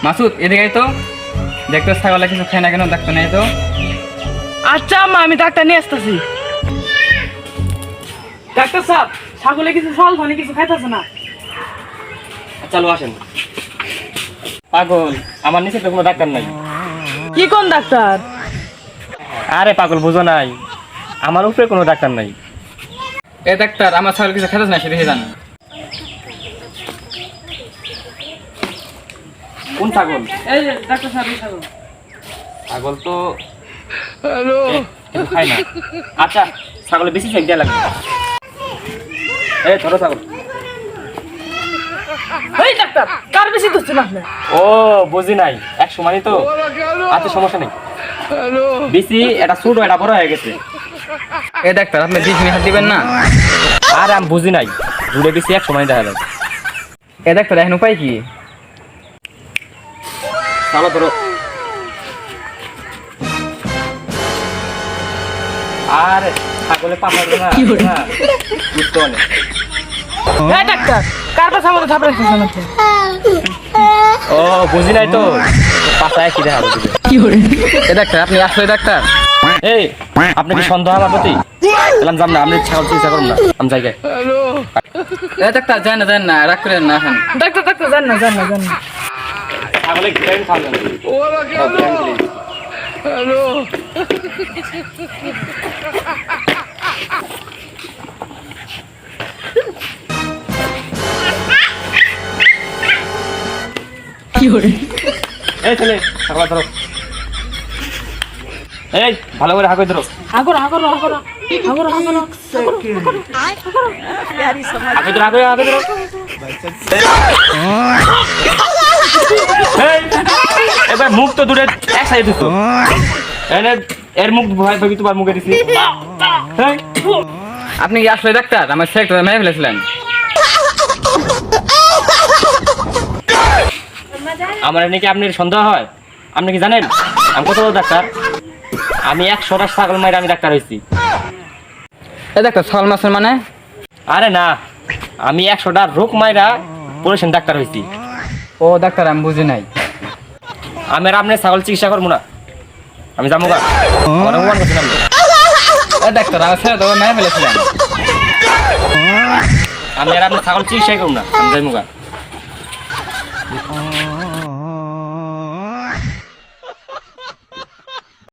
মাসুদ এদিকে আয় তো, দেখতো ছাগলে কিছু খায় না কেন, ডাক্তার নেই তো। আচ্ছা আম্মা, আমি ডাক্তার নিয়ে আসতেছি। ডাক্তার সাহেব, ছাগলে কিছু ফল মানে কিছু খাইতেছে না। চলো আসেন। পাগল, আমার নিচে তো কোনো ডাক্তার নাই। কি কোন ডাক্তার? আরে পাগল, বুঝো নাই, আমার উপরে কোনো ডাক্তার নাই। এ ডাক্তার, আমার ছাগল কিছু খাইতেছে না, সে দেখে যান। কোন ছাগল? এই যে ডাক্তার সাহেব, এই ছাগল। ছাগল তো কিছু খায় না। আচ্ছা, ছাগলে বেশি চেক দেওয়া লাগবে। এই ধরো ছাগল। এই ডাক্তার, কার বেশি ধরছেন আপনি? ও বুঝি নাই, এক সমানই তো। আচ্ছা সমস্যা নেই, বেশি এটা ছোট এটা বড় হয়ে গেছে। এ ডাক্তার, আপনি বিষ নিয়ে হাত দিবেন না। আর আমি বুঝি নাই, জুড়ে বেশি এক সমানই দেখা যায়। এ ডাক্তার, এখন উপায় কি? চলো ধরো। আর ছাগলে পাথর না বুঝতে অনেক। এই ডাক্তার, কার পাশে আমাদের থাপড়াইতেছেন আপনি? ও বুঝি নাই তো, পাশায় কি দেখা দিবে। এ ডাক্তার, আপনি আসলে ডাক্তার? এই আপনি কি সন্দেহ আমার প্রতি? বললাম যাম না, আপনি ছাগল চিকিৎসা করুন না, আমি জায়গায়। এ ডাক্তার, যান না, রাগ করেন না, এখন। ডাক্তার ডাক্তার, জান না। ছাগলে ঘিরাইন খাবেন। এই ছেলে, ছাগল ধরো। এই ভালো করে হাঁকে ধরো। আগর আগর আগর আগর আগর হাঁকে ধরো, হাঁকে ধরো। এই, এবার মুখ তো দূরে এক সাইড দিছো। এর মুখ ভয় ভয় তোমার মুখে দিছি। এই, আপনি কি আসলে ডাক্তার? আমার সেক্টর মেরে ফেলেছিলেন। আমার নাকি আপনার সন্দেহ হয়? আপনি কি জানেন আমি কত বড় ডাক্তার? আমি 100টা ছাগল মাইরা আমি ডাক্তার হয়েছি। এ ডাক্তার, ছাগল মাছের মানে? আরে না, আমি 100টা রোগ মাইরা পড়েছেন ডাক্তার হয়েছি। ও ডাক্তার, আমি বুঝি নাই। আমি আর আপনার ছাগল চিকিৎসা করবো না, আমি যাবো গা। আমার অপমান করছেন আপনি। এ ডাক্তার, আমার ছেলে তো মেরে ফেলেছিলেন। আমি আর আপনার ছাগল চিকিৎসাই করবো না, আমি যাবো গা।